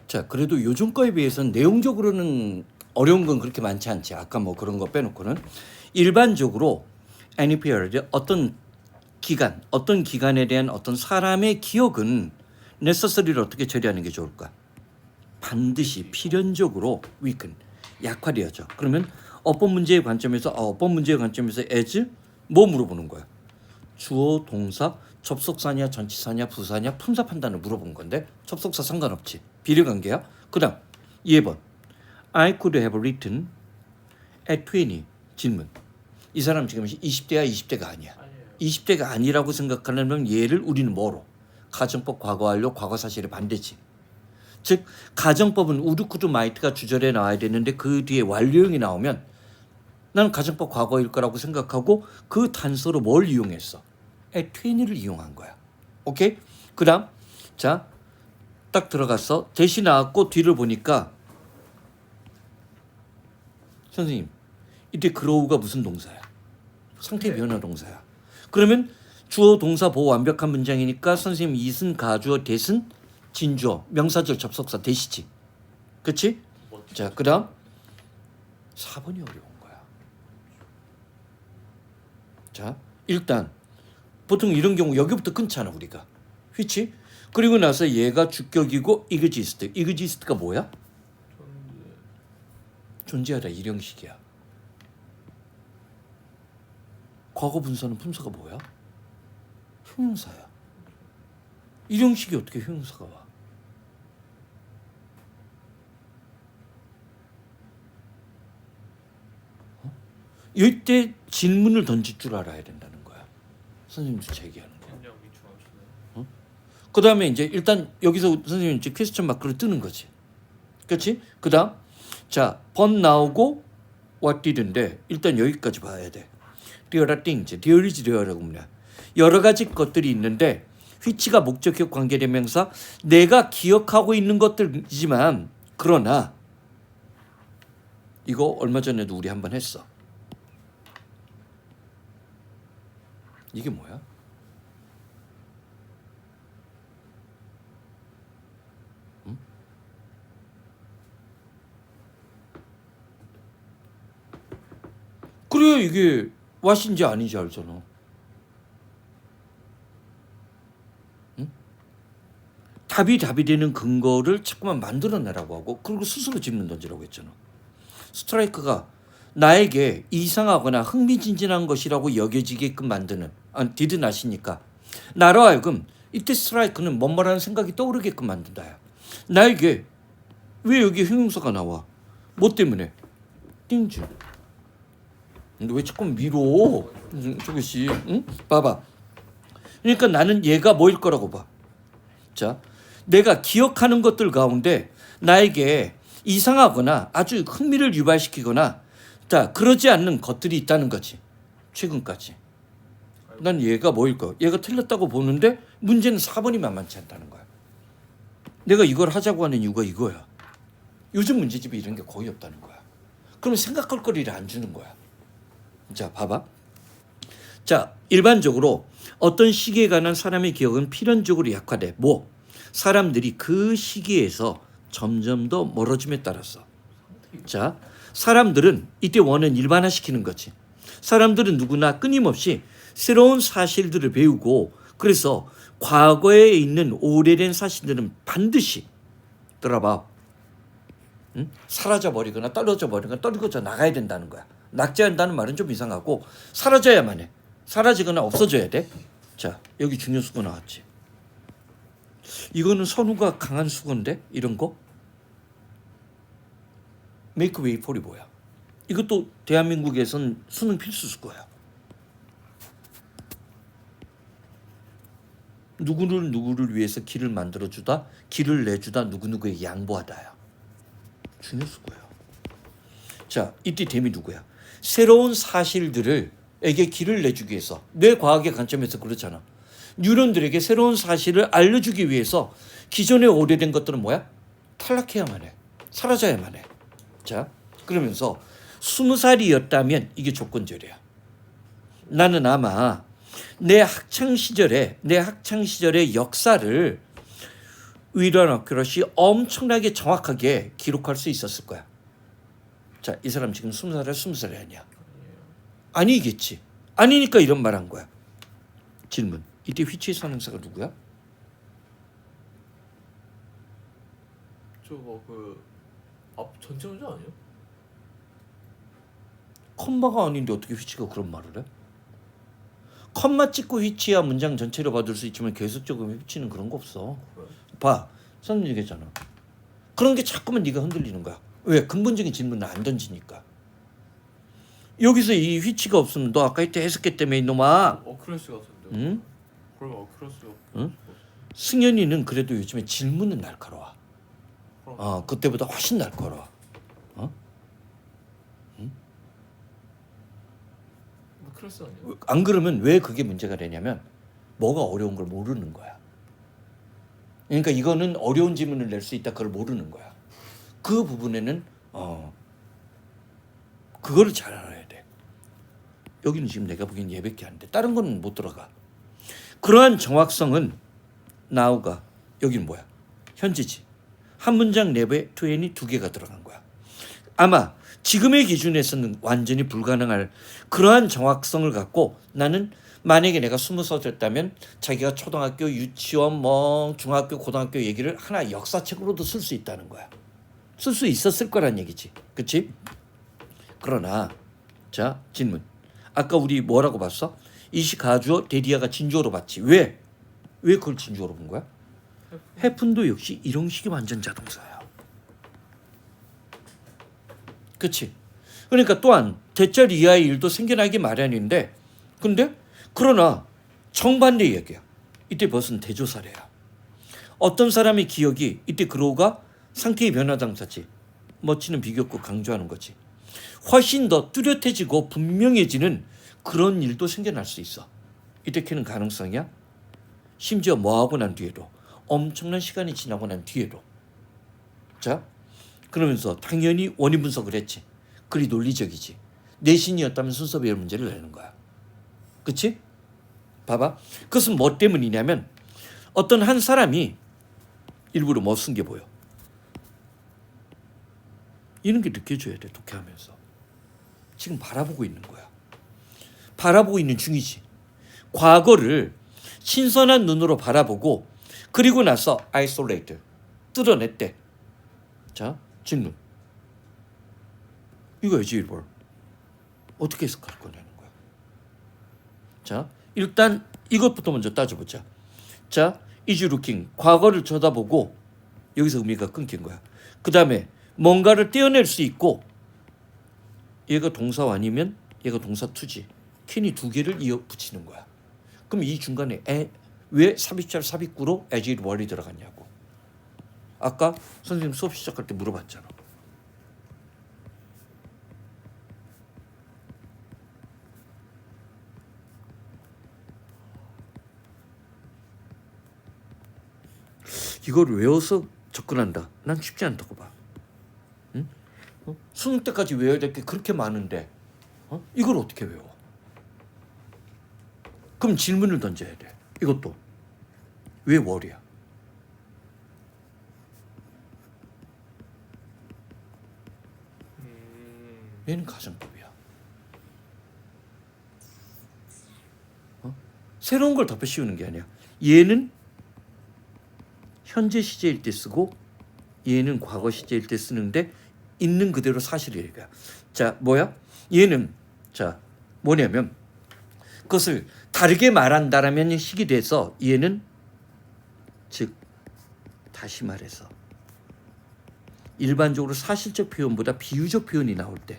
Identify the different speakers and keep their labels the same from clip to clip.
Speaker 1: 자, 그래도 요즘 거에 비해서는 내용적으로는 어려운 건 그렇게 많지 않지. 아까 뭐 그런 거 빼놓고는 일반적으로 any period 어떤 기간, 어떤 기간에 대한 어떤 사람의 기억은 necessary를 어떻게 처리하는 게 좋을까? 반드시 필연적으로 weaken, 약화되어져. 그러면 어법 문제의 관점에서 as 뭐 물어보는 거야? 주어, 동사, 접속사냐, 전치사냐, 부사냐, 품사 판단을 물어본 건데 접속사 상관없지. 비례관계야. 그다음 2번 I could have written at 20 질문. 이 사람 지금 20대야 20대가 아니야. 20대가 아니라고 생각하려면 얘를 우리는 뭐로? 가정법 과거 완료 과거 사실의 반대지. 즉 가정법은 우드쿠드 마이트가 주절에 나와야 되는데 그 뒤에 완료형이 나오면 나는 가정법 과거일 거라고 생각하고 그 단서로 뭘 이용했어? at 20를 이용한 거야. 오케이? 그 다음 자 딱 들어갔어. 대시 나왔고 뒤를 보니까 선생님 이때 grow가 무슨 동사야? 상태 변화 동사야. 그러면 주어 동사 보호 완벽한 문장이니까 선생님 이슨 가주어 대슨 진주어 명사절 접속사 대시지. 그치? 자 그 다음 4번이 어려운 거야. 자 일단 보통 이런 경우 여기부터 끊잖아 우리가. 그치? 그리고 나서 얘가 주격이고 이그지스트가 뭐야? 존재하다 일형식이야. 과거 분사는 품사가 뭐야? 형용사야. 일형식이 어떻게 형용사가 와? 이때 질문을 던질 줄 알아야 된다는 거야. 선생님도 제기하는 거. 그 다음에 이제 일단 여기서 선생님 이제 퀘스천 마크를 뜨는 거지. 그렇지? 그 다음 자, but 나오고 what did인데 일단 여기까지 봐야 돼. There are things, there is there라고 뭐냐. 여러 가지 것들이 있는데 which가 목적격 관계대명사 내가 기억하고 있는 것들이지만 그러나 이거 얼마 전에도 우리 한번 했어. 이게 뭐야? 응? 그래 이게 what인지 아닌지 알잖아. 응? 답이 되는 근거를 자꾸만 만들어내라고 하고 그리고 스스로 질문 던지라고 했잖아. 스트라이크가 나에게 이상하거나 흥미진진한 것이라고 여겨지게끔 만드는 did not이니까 나로 하여금 이때 스트라이크는 뭐뭐라는 생각이 떠오르게끔 만든다야. 나에게 왜 여기 형용사가 나와? 뭐 때문에? 띵즈. 근데 왜 자꾸 밀어? 저것이 응? 봐봐. 그러니까 나는 얘가 뭐일 거라고 봐. 자, 내가 기억하는 것들 가운데 나에게 이상하거나 아주 흥미를 유발시키거나 자 그러지 않는 것들이 있다는 거지. 최근까지. 난 얘가 뭐일 거. 얘가 틀렸다고 보는데 문제는 4번이 만만치 않다는 거야. 내가 이걸 하자고 하는 이유가 이거야. 요즘 문제집이 이런 게 거의 없다는 거야. 그러면 생각할 거리를 안 주는 거야. 자 봐봐. 자 일반적으로 어떤 시기에 관한 사람의 기억은 필연적으로 약화돼. 뭐? 사람들이 그 시기에서 점점 더 멀어짐에 따라서. 자 사람들은 이때 원은 일반화시키는 거지. 사람들은 누구나 끊임없이 새로운 사실들을 배우고 그래서 과거에 있는 오래된 사실들은 반드시 들어봐. 응? 사라져버리거나 떨어져버리거나 떨어져 나가야 된다는 거야. 낙제한다는 말은 좀 이상하고 사라져야만 해. 사라지거나 없어져야 돼. 자 여기 중요수거 나왔지. 이거는 선우가 강한 수거인데 이런 거. make way for이 뭐야? 이것도 대한민국에선 수능 필수 수거야. 누구를 위해서 길을 만들어주다 길을 내주다 누구에게 양보하다야. 중요수거야. 자 이때 댐이 누구야? 새로운 사실들에게 길을 내주기 위해서 뇌과학의 관점에서 그렇잖아. 뉴런들에게 새로운 사실을 알려주기 위해서 기존의 오래된 것들은 뭐야? 탈락해야만 해. 사라져야만 해. 자 그러면서 20살이었다면 이게 조건절이야. 나는 아마 내 학창 시절의 역사를 with an accuracy 엄청나게 정확하게 기록할 수 있었을 거야. 자, 이 사람 지금 20살이야, 20살이 아니야? 아니겠지. 아니니까 이런 말 한 거야. 질문. 이때 휘치의 선행사가 누구야?
Speaker 2: 저거 앞 전체 문제 아니에요?
Speaker 1: 컴마가 아닌데 어떻게 휘치가 그런 말을 해? 컴마 찍고 휘치야 문장 전체를 받을 수 있지만 계속적으로 휘치는 그런 거 없어.
Speaker 2: 그래?
Speaker 1: 봐, 선생님 얘기했잖아. 그런 게 자꾸만 네가 흔들리는 거야. 왜? 근본적인 질문을 안 던지니까. 여기서 이 휘치가 없으면 너 아까 이때 해석했다며 이놈아.
Speaker 2: 어크레스 같은데.
Speaker 1: 응?
Speaker 2: 그럼 어크레스가.
Speaker 1: 응? 승현이는 그래도 요즘에 질문은 날카로워. 그때보다 훨씬 날카로워.
Speaker 2: 어크레스 아니에요?
Speaker 1: 안 그러면 왜 그게 문제가 되냐면 뭐가 어려운 걸 모르는 거야. 그러니까 이거는 어려운 질문을 낼 수 있다 그걸 모르는 거야. 그 부분에는 그거를 잘 알아야 돼. 여기는 지금 내가 보기엔 얘밖에 안 돼. 다른 거는 못 들어가. 그러한 정확성은 now가 여기는 뭐야? 현재지. 한 문장 내부에 to and이 2개가 들어간 거야. 아마 지금의 기준에서는 완전히 불가능할 그러한 정확성을 갖고 나는 만약에 내가 20살이었다면 자기가 초등학교, 유치원, 중학교, 고등학교 얘기를 하나 역사책으로도 쓸 수 있다는 거야. 쓸 수 있었을 거란 얘기지. 그치? 그러나 자 질문. 아까 우리 뭐라고 봤어? 이시 가주어 데디아가 진주어로 봤지. 왜? 왜 그걸 진주어로 본 거야? 해픈도 역시 이런 식의 완전 자동사야. 그치? 그러니까 또한 대절 이하의 일도 생겨나기 마련인데 근데 그러나 정반대 얘기야. 이때 벗은 대조사래야. 어떤 사람의 기억이 이때 그로우가 상태의 변화장사지. 멋지는 비교급 강조하는 거지. 훨씬 더 뚜렷해지고 분명해지는 그런 일도 생겨날 수 있어. 이때 걔는 가능성이야. 심지어 뭐하고 난 뒤에도 엄청난 시간이 지나고 난 뒤에도 자 그러면서 당연히 원인 분석을 했지. 그리 논리적이지. 내신이었다면 순서 배열 문제를 내는 거야. 그치? 봐봐. 그것은 뭐 때문이냐면 어떤 한 사람이 일부러 뭐 쓴 게 보여. 이런 게 느껴져야 돼. 독해하면서. 지금 바라보고 있는 거야. 바라보고 있는 중이지. 과거를 신선한 눈으로 바라보고 그리고 나서 isolate 뜯어냈대. 자 질문. 이거야지 뭘. 어떻게 해석할 거냐는 거야. 자 일단 이것부터 먼저 따져보자. 자 is looking 과거를 쳐다보고 여기서 의미가 끊긴 거야. 그 다음에 뭔가를 떼어낼 수 있고 얘가 동사 아니면 얘가 동사 투지. 캔이 2개를 이어 붙이는 거야. 그럼 이 중간에 왜 삽입절 삽입구로 as it were이 들어갔냐고. 아까 선생님 수업 시작할 때 물어봤잖아. 이걸 외워서 접근한다. 난 쉽지 않다고 봐. 응? 수능 때까지 외워야 될 게 그렇게 많은데 이걸 어떻게 외워? 그럼 질문을 던져야 돼. 이것도 왜 월이야? 얘는 가정법이야. 새로운 걸 덮어 씌우는 게 아니야. 얘는 현재 시제일 때 쓰고 얘는 과거 시제일 때 쓰는데 있는 그대로 사실을 얘기해. 자 뭐야? 얘는 자 뭐냐면 그것을 다르게 말한다라면 식이 돼서 얘는 즉 다시 말해서 일반적으로 사실적 표현보다 비유적 표현이 나올 때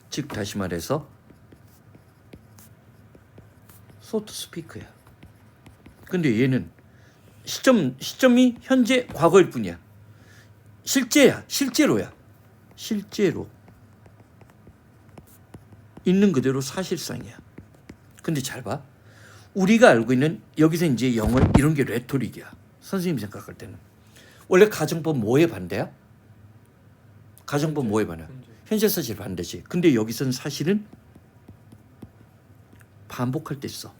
Speaker 1: 즉 다시 말해서 so to speak야. 근데 얘는 시점이 현재 과거일 뿐이야. 실제야. 실제로야. 실제로 있는 그대로 사실상이야. 근데 잘 봐. 우리가 알고 있는 여기서 이제 영어 이런 게 레토릭이야. 선생님이 생각할 때는. 원래 가정법 뭐에 반대야? 가정법 뭐에 반대야? 현재 사실 반대지. 근데 여기서는 사실은 반복할 때 써.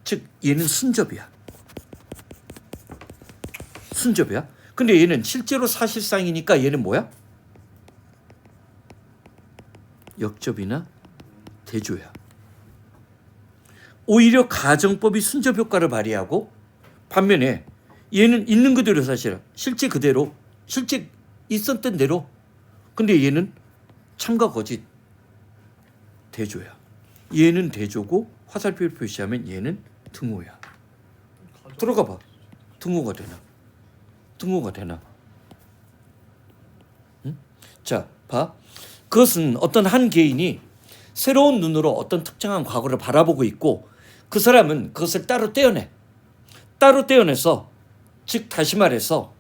Speaker 1: 즉 얘는 순접이야. 순접이야. 근데 얘는 실제로 사실상이니까 얘는 뭐야? 역접이나 대조야. 오히려 가정법이 순접 효과를 발휘하고 반면에 얘는 있는 그대로 사실 실제 그대로 실제 있었던 대로. 근데 얘는 참과 거짓 대조야. 얘는 대조고 화살표를 표시하면 얘는 등호야. 들어가 봐. 등호가 되나? 등호가 되나? 응? 자, 봐. 그것은 어떤 한 개인이 새로운 눈으로 어떤 특정한 과거를 바라보고 있고 그 사람은 그것을 따로 떼어내. 따로 떼어내서 즉 다시 말해서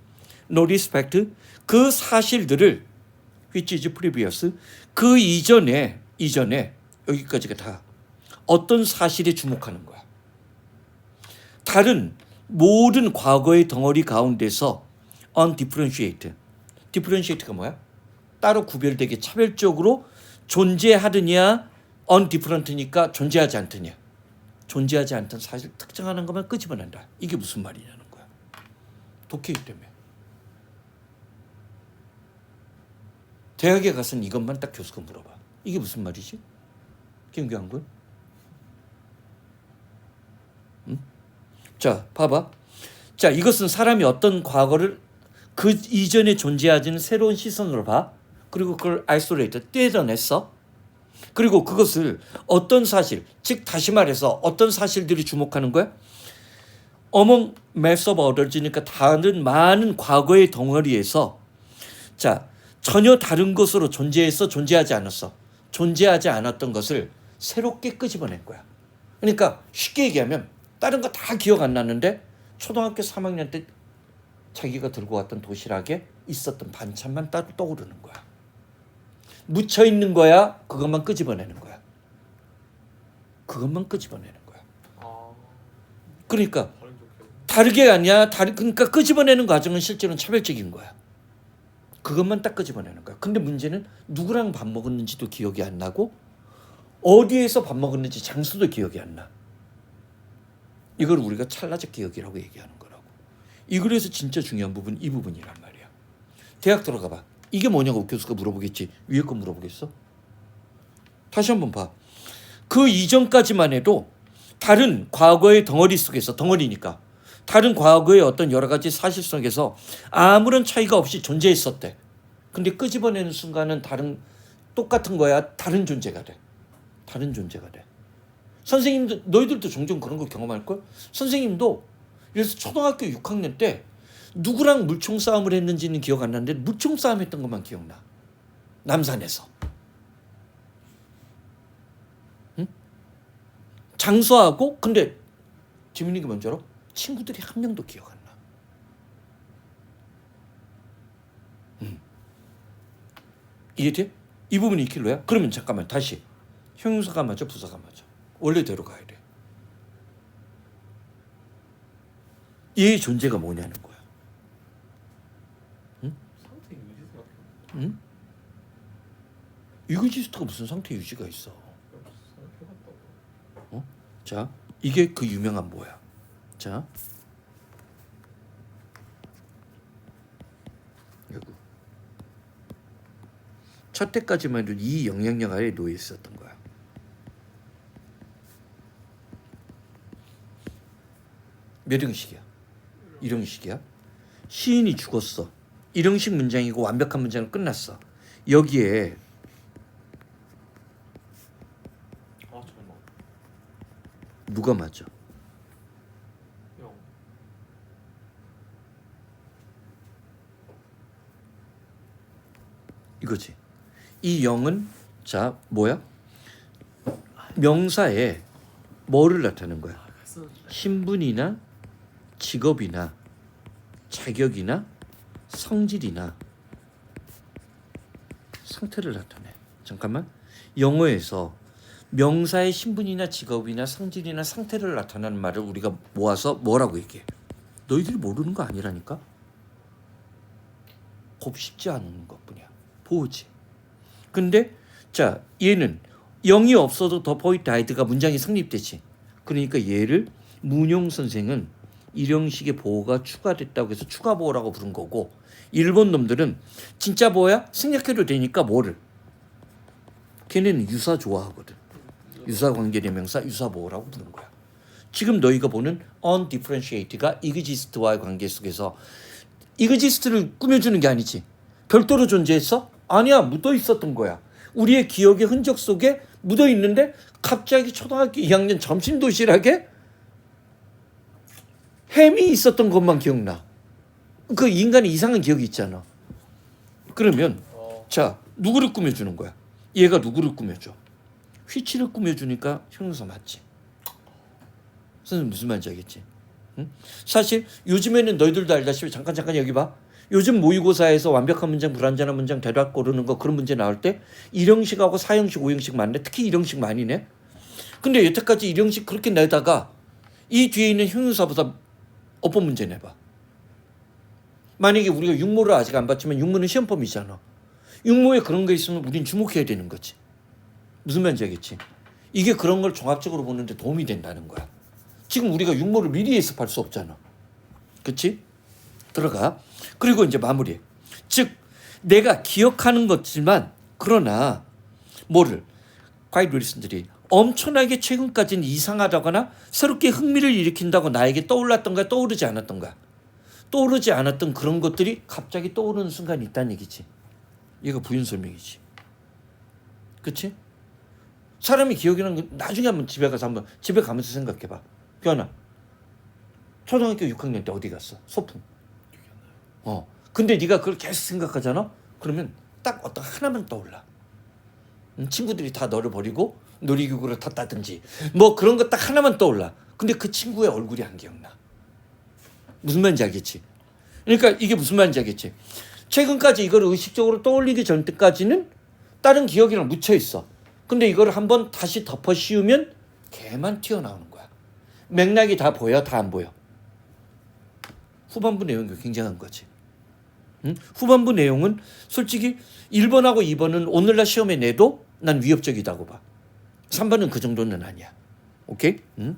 Speaker 1: no respect 그 사실들을 which is previous 그 이전에 여기까지가 다 어떤 사실에 주목하는 거야. 다른 모든 과거의 덩어리 가운데서 undifferentiate. differentiate가 뭐야? 따로 구별되게 차별적으로 존재하느냐 undifferent니까 존재하지 않느냐. 존재하지 않던 사실 특정하는 것만 끄집어낸다. 이게 무슨 말이냐는 거야. 독해이기 때문에. 대학에 가서는 이것만 딱 교수가 물어봐. 이게 무슨 말이지? 김규환 군? 응? 자, 봐봐. 자, 이것은 사람이 어떤 과거를 그 이전에 존재하지는 새로운 시선으로 봐. 그리고 그걸 아이솔레이트 떼어냈어. 그리고 그것을 어떤 사실, 즉 다시 말해서 어떤 사실들이 주목하는 거야? among mass of others니까 다른 많은 과거의 덩어리에서 자 전혀 다른 것으로 존재해서 존재하지 않았어. 존재하지 않았던 것을 새롭게 끄집어낼 거야. 그러니까 쉽게 얘기하면 다른 거 다 기억 안 나는데 초등학교 3학년 때 자기가 들고 왔던 도시락에 있었던 반찬만 따로 떠오르는 거야. 묻혀 있는 거야. 그것만 끄집어내는 거야. 그것만 끄집어내는 거야. 그러니까 다르게 아니야. 그러니까 끄집어내는 과정은 실제로는 차별적인 거야. 그것만 딱 끄집어내는 거야. 근데 문제는 누구랑 밥 먹었는지도 기억이 안 나고 어디에서 밥 먹었는지 장소도 기억이 안 나. 이걸 우리가 찰나적 기억이라고 얘기하는 거라고. 이거에서 진짜 중요한 부분 이 부분이란 말이야. 대학 들어가 봐. 이게 뭐냐고 교수가 물어보겠지. 위에 거 물어보겠어? 다시 한번 봐. 그 이전까지만 해도 다른 과거의 덩어리 속에서 덩어리니까 다른 과거의 어떤 여러 가지 사실 속에서 아무런 차이가 없이 존재했었대. 근데 끄집어내는 순간은 똑같은 거야. 다른 존재가 돼. 다른 존재가 돼. 선생님도 너희들도 종종 그런 거 경험할걸? 선생님도 그래서 초등학교 6학년 때 누구랑 물총 싸움을 했는지는 기억 안 나는데 물총 싸움 했던 것만 기억나. 남산에서. 응? 장수하고 근데 재밌는 게 뭔지 알아? 친구들이 한 명도 기억 안 나. 이해돼? 이 부분이 킬로야? 그러면 잠깐만 다시 형용사가 맞아 부사가 맞아? 원래대로 가야 돼. 얘의 존재가 뭐냐는 거야. 응?
Speaker 2: 상태 유지 생각해.
Speaker 1: 응? 이그지스트가 무슨 상태 유지가 있어?
Speaker 2: 생각해봤다고.
Speaker 1: 자, 이게 그 유명한 뭐야? 자, 여기 첫 때까지만 해도 이 영향력 아래 놓여 있었던 거야. 몇 형식이야? 1형식이야? 시인이 죽었어. 1형식 문장이고 완벽한 문장은 끝났어. 여기에
Speaker 2: 정말.
Speaker 1: 누가 맞아?
Speaker 2: 형.
Speaker 1: 이거지. 이 영은 자 뭐야? 명사에 뭐를 나타내는 거야? 신분이나 직업이나 자격이나 성질이나 상태를 나타내. 잠깐만. 영어에서 명사의 신분이나 직업이나 성질이나 상태를 나타내는 말을 우리가 모아서 뭐라고 얘기해? 너희들이 모르는 거 아니라니까? 곱씹지 않은 것뿐이야. 보지. 근데 자 얘는 영이 없어도 더 포인트 아이드가 문장이 성립되지. 그러니까 얘를 문용 선생은 일형식의 보호가 추가됐다고 해서 추가 보호라고 부른 거고, 일본 놈들은 진짜 보호야? 생략해도 되니까 뭐를? 걔네는 유사 좋아하거든. 유사 관계대명사 유사 보호라고 부르는 거야. 지금 너희가 보는 undifferentiated가 exist와의 관계 속에서 exist를 꾸며주는 게 아니지. 별도로 존재했어? 아니야. 묻어 있었던 거야. 우리의 기억의 흔적 속에 묻어 있는데 갑자기 초등학교 2학년 점심 도시락에 햄이 있었던 것만 기억나. 그 인간의 이상한 기억이 있잖아. 그러면 자, 누구를 꾸며주는 거야? 얘가 누구를 꾸며줘? 휘치를 꾸며주니까 형용사 맞지? 선생님 무슨 말인지 알겠지? 응? 사실 요즘에는 너희들도 알다시피 잠깐 여기 봐. 요즘 모의고사에서 완벽한 문장, 불완전한 문장, 대답 고르는 거 그런 문제 나올 때 1형식하고 4형식, 5형식 많네. 특히 1형식 많이 내. 근데 여태까지 1형식 그렇게 내다가 이 뒤에 있는 형용사보다 어법 문제 내봐. 만약에 우리가 육모를 아직 안 봤지만 육모는 시험범위잖아. 육모에 그런 게 있으면 우린 주목해야 되는 거지. 무슨 말인지 알겠지? 이게 그런 걸 종합적으로 보는데 도움이 된다는 거야. 지금 우리가 육모를 미리 예습할 수 없잖아. 그치? 들어가. 그리고 이제 마무리. 즉 내가 기억하는 거지만 그러나 뭐를 과일 리슨들이 엄청나게 최근까지는 이상하다거나 새롭게 흥미를 일으킨다고 나에게 떠올랐던가 떠오르지 않았던가 떠오르지 않았던 그런 것들이 갑자기 떠오르는 순간이 있다는 얘기지. 얘가 부연 설명이지. 그치? 사람이 기억이라는 건 나중에 한번 집에 가면서 생각해봐. 변아 초등학교 6학년 때 어디 갔어? 소풍. 근데 네가 그걸 계속 생각하잖아? 그러면 딱 어떤 하나만 떠올라. 친구들이 다 너를 버리고 놀이기구를 탔다든지 뭐 그런 거 딱 하나만 떠올라. 근데 그 친구의 얼굴이 안 기억나. 무슨 말인지 알겠지? 그러니까 이게 무슨 말인지 알겠지? 최근까지 이걸 의식적으로 떠올리기 전 때까지는 다른 기억이랑 묻혀 있어. 근데 이걸 한번 다시 덮어 씌우면 걔만 튀어나오는 거야. 맥락이 다 보여? 다 안 보여? 후반부 내용이 굉장한 거지. 응? 후반부 내용은 솔직히 1번하고 2번은 오늘날 시험에 내도 난 위협적이다고 봐. 3번은 그 정도는 아니야. 오케이? 응?